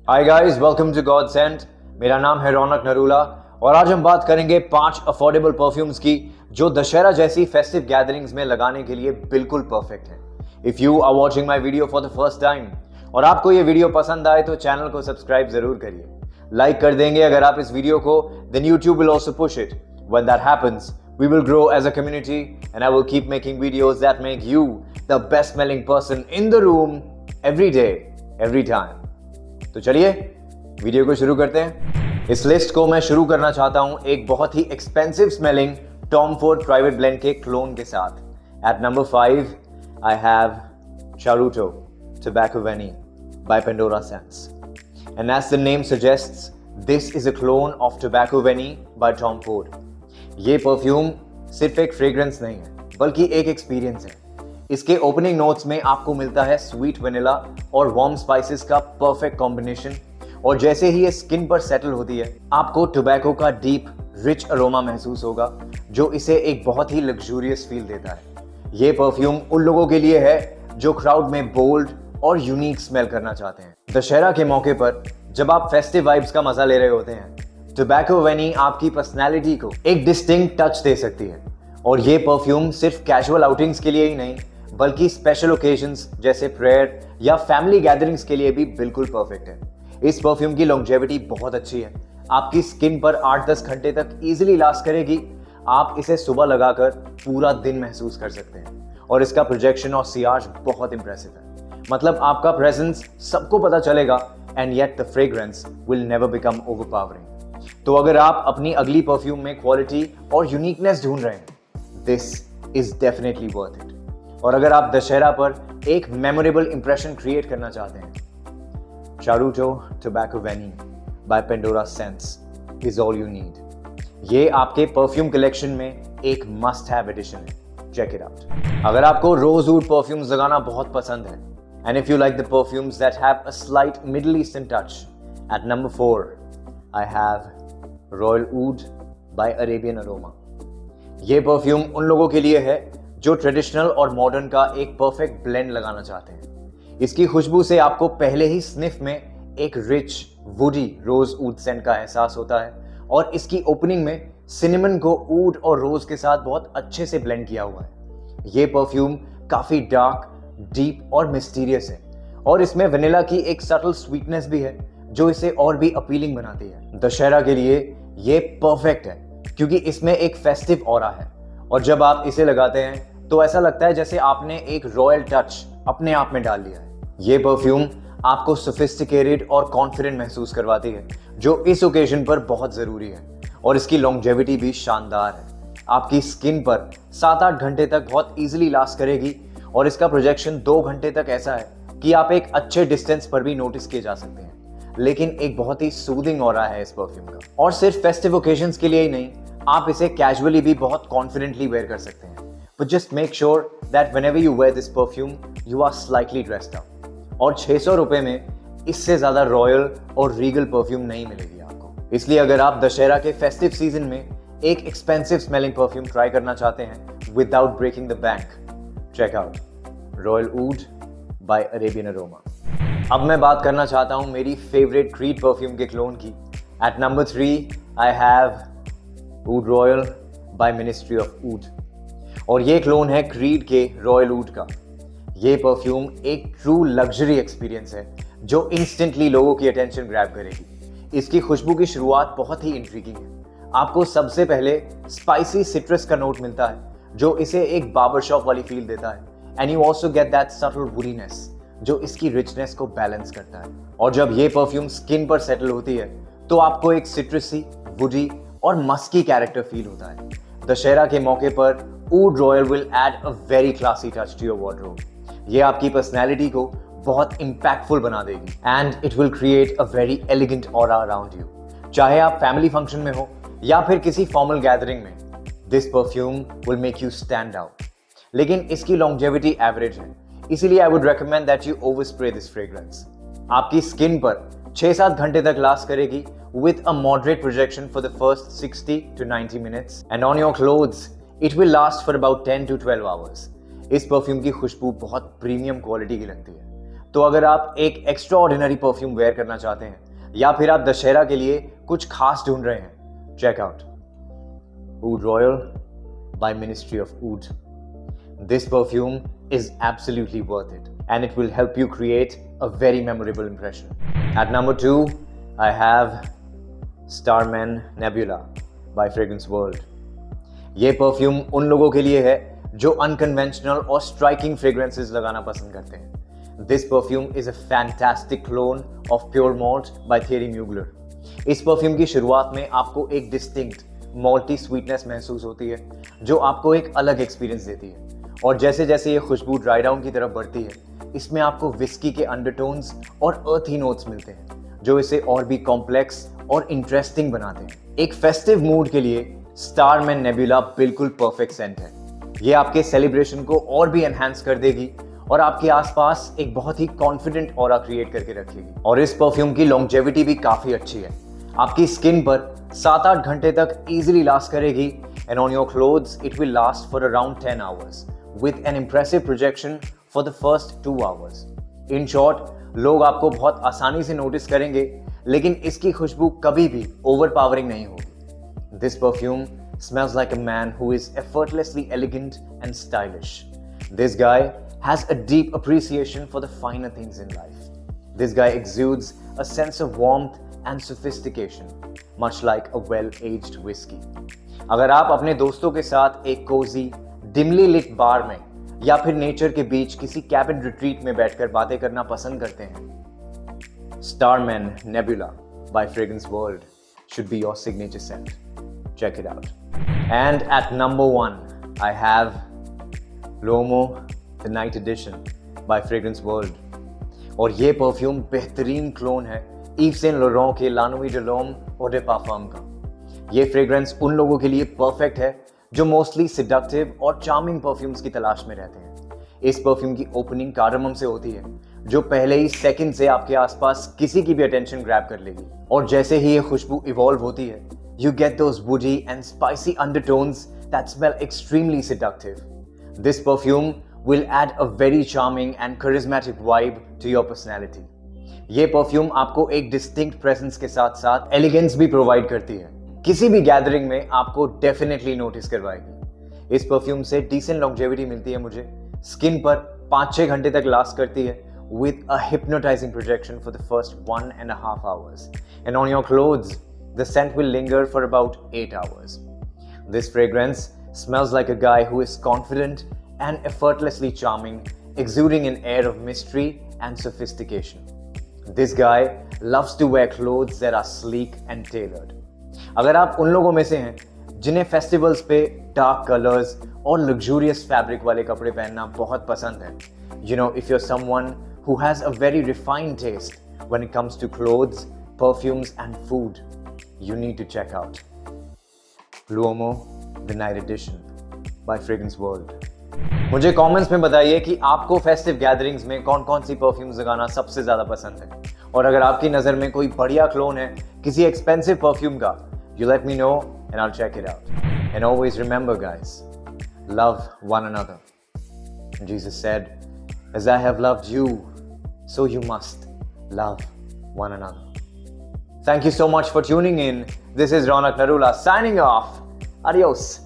Hi guys, welcome to God Scent. मेरा नाम है रौनक नरूला और आज हम बात करेंगे 5 अफोर्डेबल परफ्यूम्स की जो दशहरा जैसी फेस्टिव गैदरिंग्स में लगाने के लिए बिल्कुल परफेक्ट है। If you are watching my video for the first time और आपको ये वीडियो पसंद आए तो चैनल को सब्सक्राइब जरूर करिए, लाइक कर देंगे अगर आप इस वीडियो को, then YouTube will also push it. When that happens we will grow as a community and I will keep making videos that make you the best smelling person in the room every day, every time. तो चलिए video को शुरू करते हैं। इस list को मैं शुरू करना चाहता हूं एक बहुत ही expensive smelling Tom Ford private blend के क्लोन के साथ। At number 5 I have Charuto tobacco vanille by Pandora Scents. And as the name suggests, this is a clone of Tobacco Veni by Tom Ford. ये perfume सिर्फ एक fragrance नहीं है बल्कि एक एक्सपीरियंस है। इसके ओपनिंग नोट्स में आपको मिलता है स्वीट वनीला और वार्म स्पाइसेस का परफेक्ट कॉम्बिनेशन, और जैसे ही ये स्किन पर सेटल होती है आपको टोबैको का डीप रिच अरोमा महसूस होगा जो इसे एक बहुत ही लग्जूरियस फील देता है। ये परफ्यूम उन लोगों के लिए है जो क्राउड में बोल्ड और यूनिक स्मेल करना चाहते हैं। दशहरा के मौके पर जब आप फेस्टिव वाइब्स का मजा ले रहे होते हैं, टोबैको वेनी आपकी पर्सनैलिटी को एक डिस्टिंक्ट टच दे सकती है। और ये परफ्यूम सिर्फ कैजुअल आउटिंग्स के लिए ही नहीं बल्कि स्पेशल ओकेजन्स जैसे प्रेयर या फैमिली गैदरिंग्स के लिए भी बिल्कुल परफेक्ट है। इस परफ्यूम की लॉन्जेविटी बहुत अच्छी है, आपकी स्किन पर 8-10 घंटे तक इजीली लास्ट करेगी। आप इसे सुबह लगाकर पूरा दिन महसूस कर सकते हैं और इसका प्रोजेक्शन और सियाज बहुत इंप्रेसिव है। मतलब आपका प्रेजेंस सबको पता चलेगा and yet the fragrance will never become overpowering. तो अगर आप अपनी अगली परफ्यूम में क्वालिटी और यूनिकनेस ढूंढ रहे हैं, this is definitely worth it. और अगर आप दशहरा पर एक मेमोरेबल इंप्रेशन क्रिएट करना चाहते हैं, Charuto tobacco vanille by Pandora scents is all you need. ये आपके परफ्यूम कलेक्शन में एक मस्ट हैव एडिशन है। Check it out. अगर आपको रोजवुड परफ्यूम्स लगाना बहुत पसंद है and if you like the perfumes that have a slight middle eastern touch, at number 4 I have Royal Oud by Arabian Aroma. ये परफ्यूम उन लोगों के लिए है जो ट्रेडिशनल और मॉडर्न का एक परफेक्ट ब्लेंड लगाना चाहते हैं। इसकी खुशबू से आपको पहले ही स्निफ में एक रिच वुडी रोज ऊड सेंट का एहसास होता है, और इसकी ओपनिंग में सिनेमन को ऊड और रोज के साथ बहुत अच्छे से ब्लेंड किया हुआ है। ये परफ्यूम काफी डार्क, डीप और मिस्टीरियस है, और इसमें वनीला की एक सटल स्वीटनेस भी है जो इसे और भी अपीलिंग बनाती है। दशहरा के लिए ये परफेक्ट है क्योंकि इसमें एक फेस्टिव ऑरा है, और जब आप इसे लगाते हैं तो ऐसा लगता है जैसे आपने एक रॉयल टच अपने आप में डाल लिया है। ये परफ्यूम आपको सोफिस्टिकेटेड और कॉन्फिडेंट महसूस करवाती है जो इस ओकेजन पर बहुत जरूरी है, और इसकी लॉन्जेविटी भी शानदार है। आपकी स्किन पर 7-8 घंटे तक बहुत इजीली लास्ट करेगी, और इसका प्रोजेक्शन 2 घंटे तक ऐसा है कि आप एक अच्छे डिस्टेंस पर भी नोटिस किए जा सकते हैं। लेकिन एक बहुत ही सूदिंग ऑरा है इस परफ्यूम का, और सिर्फ फेस्टिव ओकेजन्स के लिए ही नहीं, आप इसे कैजुअली भी बहुत कॉन्फिडेंटली वेयर कर सकते हैं। But just make sure that whenever you wear this perfume you are slightly dressed up. और 600 रुपए में इससे ज्यादा रॉयल और रीगल परफ्यूम नहीं मिलेगी आपको। इसलिए अगर आप दशहरा के फेस्टिव सीजन में एक एक्सपेंसिव स्मेलिंग परफ्यूम ट्राई करना चाहते हैं without breaking the bank, check out Royal Oud by Arabian Aroma. अब मैं बात करना चाहता हूं मेरी फेवरेट क्रीड परफ्यूम के क्लोन की। At number 3 I have Oud Royal by Ministry of Oud, और ये क्लोन है क्रीड के रॉयल ऊड का। ये परफ्यूम एक ट्रू लग्जरी एक्सपीरियंस है जो इंस्टेंटली लोगों की अटेंशन ग्रैब करेगी। इसकी खुशबू की शुरुआत बहुत ही इंट्रीगिंग है। आपको सबसे पहले स्पाइसी सिट्रस का नोट मिलता है जो इसे एक बार्बर शॉप वाली फील देता है, and you also get that subtle woodiness जो इसकी रिचनेस को बैलेंस करता है। और जब ये परफ्यूम स्किन पर सेटल होती है तो आपको एक सिट्रसी, वुडी और मस्की कैरेक्टर फील होता है। दशहरा के मौके पर Oud Royal will add a very classy touch to your wardrobe. ये आपकी पर्सनैलिटी को बहुत इंपैक्टफुल बना देगी, and it will create a very elegant aura around you. चाहे आप फैमिली फंक्शन में हो या फिर किसी फॉर्मल गैदरिंग में, this perfume will make you stand out. लेकिन इसकी लॉन्जेविटी एवरेज है, इसीलिए I would recommend that you over spray this fragrance. आपकी स्किन पर 6-7 घंटे तक लास्ट करेगी with a moderate projection for the first 60 to 90 minutes, and on your clothes it will last for about 10 to 12 hours. इस perfume की खुशबू बहुत premium quality की लगती है। तो अगर आप एक एक्स्ट्रा ऑर्डिनरी परफ्यूम वेयर करना चाहते हैं या फिर आप दशहरा के लिए कुछ खास ढूंढ रहे हैं, check out Oud Royal by Ministry of Oud. This perfume is absolutely worth it and it will help you create a very memorable impression. At number 2, I have Starman Nebula by Fragrance World. ये perfume उन लोगों के लिए है जो unconventional और striking fragrances लगाना पसंद करते हैं. This perfume is a fantastic clone of Pure Malt by Thierry Mugler. इस परफ्यूम की शुरुआत में आपको एक डिस्टिंक्ट मॉल्टी स्वीटनेस महसूस होती है जो आपको एक अलग एक्सपीरियंस देती है, और जैसे जैसे ये खुशबू ड्राई डाउन की तरफ बढ़ती है इसमें आपको विस्की के अंडरटोन्स और अर्थी नोट्स मिलते हैं जो इसे और भी कॉम्प्लेक्स और इंटरेस्टिंग बनाते हैं. एक फेस्टिव मूड के लिए स्टारमैन नेबुला बिल्कुल परफेक्ट सेंट है. ये आपके सेलिब्रेशन को और भी एनहांस कर देगी और आपके आसपास एक बहुत ही कॉन्फिडेंट ऑरा क्रिएट करके रखेगी. और इस परफ्यूम की लॉन्जेविटी भी काफी अच्छी है. आपकी स्किन पर 7-8 घंटे तक इजीली लास्ट करेगी and on your clothes it will last for around 10 hours with N impressive projection for the first 2 hours. In short, लोग आपको बहुत आसानी से नोटिस करेंगे लेकिन इसकी खुशबू कभी भी ओवरपावरिंग नहीं होगी. This perfume smells like a man who is effortlessly elegant and stylish. This guy has a deep appreciation for the finer things in life. This guy exudes a sense of warmth and sophistication, much like a well-aged whiskey. अगर आप अपने दोस्तों के साथ एक Cozi, dimly lit बार में या फिर नेचर के बीच किसी कैबिन रिट्रीट में बैठकर बातें करना पसंद करते हैं, Starman Nebula by Fragrance World should be your signature scent. Check it out. And at number 1, I have L'Uomo The Night Edition by Fragrance World. और ये परफ्यूम बेहतरीन क्लोन है Yves Saint Laurent के La Nuit de l'Homme Eau de Parfum का. ये fragrance उन लोगों के लिए परफेक्ट है जो मोस्टली सिडक्टिव और चार्मिंग परफ्यूम्स की तलाश में रहते हैं. इस परफ्यूम की ओपनिंग कार्डमम से होती है जो पहले ही सेकंड से आपके आसपास किसी की भी अटेंशन ग्रैब कर लेगी. और जैसे ही ये खुशबू इवॉल्व होती है, you get those woody and spicy undertones that smell extremely seductive. This perfume will add a very charming and charismatic vibe to your personality. ये परफ्यूम आपको एक डिस्टिंक्ट प्रेजेंस के साथ साथ एलिगेंस भी प्रोवाइड करती है. किसी भी गैदरिंग में आपको डेफिनेटली नोटिस करवाएगी. इस परफ्यूम से डिसेंट लॉन्जेविटी मिलती है मुझे. स्किन पर 5-6 घंटे तक लास्ट करती है with a hypnotizing projection for the first 1.5 hours. And on your clothes, the scent will linger for about 8 hours. This fragrance smells like a guy who is confident and effortlessly charming, exuding an air of mystery and sophistication. This guy loves to wear clothes that are sleek and tailored. अगर आप उन लोगों में से हैं जिन्हें festivals पे dark colours और लग्जूरियस फैब्रिक वाले कपड़े पहनना बहुत पसंद है, you know, if you're someone who has a very refined taste when it comes to clothes, perfumes and food, you need to check out L'Uomo The Night Edition by Fragrance World. मुझे comments में बताइए कि आपको festive gatherings में कौन कौन सी perfumes लगाना सबसे ज्यादा पसंद है, और अगर आपकी नजर में कोई बढ़िया क्लोन है किसी एक्सपेंसिव परफ्यूम का, you let me know and I'll check it out. And always remember guys, love one another. Jesus said, as I have loved you, so you must love one another. Thank you so much for tuning in. This is Ronak Narula signing off. Adios.